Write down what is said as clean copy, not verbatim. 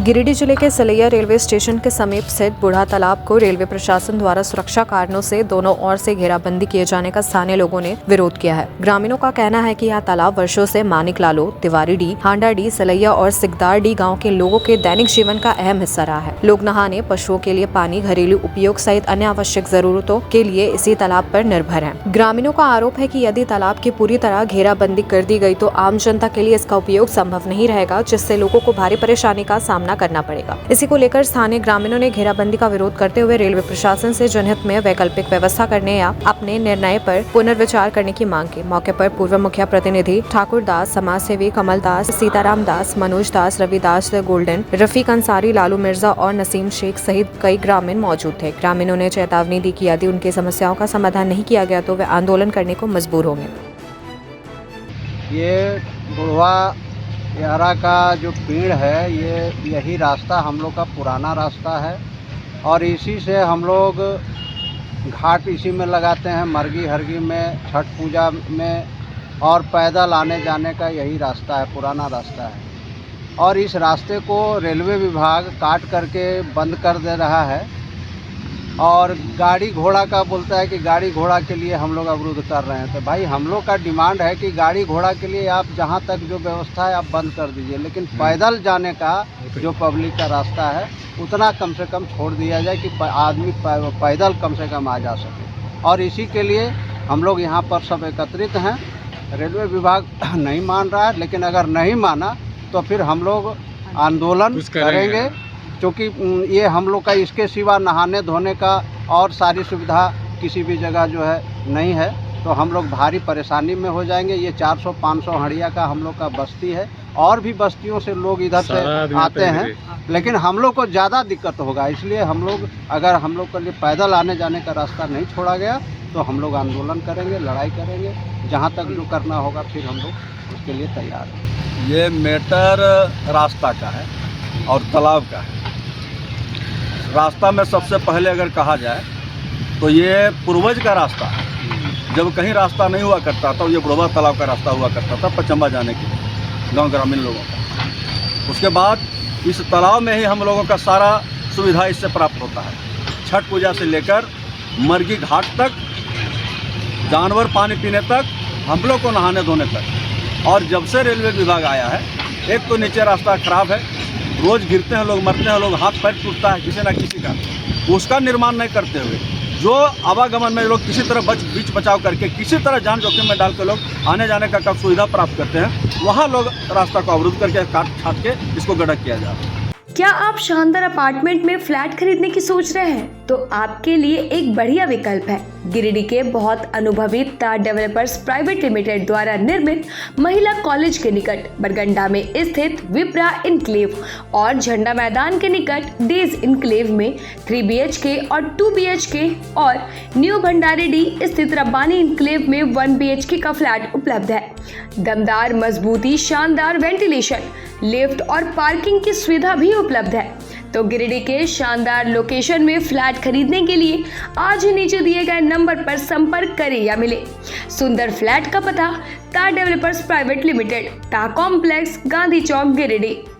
गिरिडीह जिले के Salaiya railway station के समीप स्थित बूढ़ा तालाब को रेलवे प्रशासन द्वारा सुरक्षा कारणों से दोनों ओर से घेराबंदी किए जाने का स्थानीय लोगों ने विरोध किया है। ग्रामीणों का कहना है कि यह तालाब वर्षों से मानिक लालो, तिवारीडीह, हांडाडीह, सलैया और सिकदारडीह गाँव के लोगों के दैनिक जीवन का अहम हिस्सा रहा है। लोग नहाने, पशुओं के लिए पानी, घरेलू उपयोग सहित अन्य आवश्यक जरूरतों के लिए इसी तालाब पर निर्भर हैं। ग्रामीणों का आरोप है कि यदि तालाब की पूरी तरह घेराबंदी कर दी गई तो आम जनता के लिए इसका उपयोग संभव नहीं रहेगा, जिससे लोगों को भारी परेशानी का सामना करना पड़ेगा। इसी को लेकर स्थानीय ग्रामीणों ने घेराबंदी का विरोध करते हुए रेलवे प्रशासन से जनहित में वैकल्पिक व्यवस्था करने या अपने निर्णय पर पुनर्विचार करने की मांग की। मौके पर पूर्व मुखिया प्रतिनिधि ठाकुर दास, समाज सेवी कमल दास, सीताराम दास, मनोज दास, रविदास गोल्डन, रफीक अंसारी, लालू मिर्जा और नसीम शेख सहित कई ग्रामीण मौजूद थे। ग्रामीणों ने चेतावनी दी कि यदि उनकी समस्याओं का समाधान नहीं किया गया तो वे आंदोलन करने को मजबूर होंगे। ये बुढ़वा यारा का जो पेड़ है, यही रास्ता हम लोग का पुराना रास्ता है और इसी से हम लोग घाट इसी में लगाते हैं, मरगी हरगी में, छठ पूजा में, और पैदल आने जाने का यही रास्ता है, पुराना रास्ता है। और इस रास्ते को रेलवे विभाग काट करके बंद कर दे रहा है और गाड़ी घोड़ा का बोलता है कि गाड़ी घोड़ा के लिए हम लोग अवरुद्ध कर रहे हैं। तो भाई हम लोग का डिमांड है कि गाड़ी घोड़ा के लिए आप जहां तक जो व्यवस्था है आप बंद कर दीजिए, लेकिन पैदल जाने का जो पब्लिक का रास्ता है उतना कम से कम छोड़ दिया जाए कि आदमी पैदल कम से कम आ जा सके। और इसी के लिए हम लोग यहाँ पर सब एकत्रित हैं। रेलवे विभाग नहीं मान रहा है, लेकिन अगर नहीं माना तो फिर हम लोग आंदोलन करेंगे, क्योंकि ये हम लोग का इसके सिवा नहाने धोने का और सारी सुविधा किसी भी जगह जो है नहीं है, तो हम लोग भारी परेशानी में हो जाएंगे। ये 400-500 हड़िया का हम लोग का बस्ती है और भी बस्तियों से लोग इधर से आते हैं, लेकिन हम लोग को ज़्यादा दिक्कत होगा। इसलिए हम लोग, अगर हम लोग के लिए पैदल आने जाने का रास्ता नहीं छोड़ा गया तो हम लोग आंदोलन करेंगे, लड़ाई करेंगे, जहाँ तक जो करना होगा फिर हम लोग उसके लिए तैयार हैं। ये मैटर रास्ता का है और तालाब का है। रास्ता में सबसे पहले अगर कहा जाए तो ये पूर्वज का रास्ता है। जब कहीं रास्ता नहीं हुआ करता था, ये बुढ़वा तालाब का रास्ता हुआ करता था पचम्बा जाने के लिए गांव ग्रामीण लोगों का। उसके बाद इस तालाब में ही हम लोगों का सारा सुविधा इससे प्राप्त होता है। छठ पूजा से लेकर मरगी घाट तक, जानवर पानी पीने तक, हम लोग को नहाने धोने तक। और जब से रेलवे विभाग आया है, एक तो नीचे रास्ता खराब है, रोज़ गिरते हैं लोग, मरते हैं लोग, हाथ पैर टूटता है किसी ना किसी का। उसका निर्माण नहीं करते हुए जो आवागमन में लोग किसी तरह बीच बचाव करके किसी तरह जान जोखिम में डाल के लोग आने जाने का सुविधा प्राप्त करते हैं, वहाँ लोग रास्ता को अवरुद्ध करके काट छाट के इसको गड्ढा किया जा रहा है। क्या आप शानदार अपार्टमेंट में फ्लैट खरीदने की सोच रहे हैं? तो आपके लिए एक बढ़िया विकल्प है। गिरिडीह के बहुत अनुभवी तार डेवलपर्स प्राइवेट लिमिटेड द्वारा निर्मित महिला कॉलेज के निकट बरगंडा में स्थित विप्रा इनक्लेव और झंडा मैदान के निकट डेज इनक्लेव में 3 BHK और 2 BHK और न्यू भंडारीडीह स्थित रब्बानी इनक्लेव में 1 BHK का फ्लैट उपलब्ध है। दमदार मजबूती, शानदार वेंटिलेशन, लिफ्ट और पार्किंग की सुविधा भी उपलब्ध है। तो गिरिडीह के शानदार लोकेशन में फ्लैट खरीदने के लिए आज ही नीचे दिए गए नंबर पर संपर्क करें या मिले। सुंदर फ्लैट का पता तार डेवलपर्स प्राइवेट लिमिटेड, टा कॉम्प्लेक्स, गांधी चौक, गिरिडीह।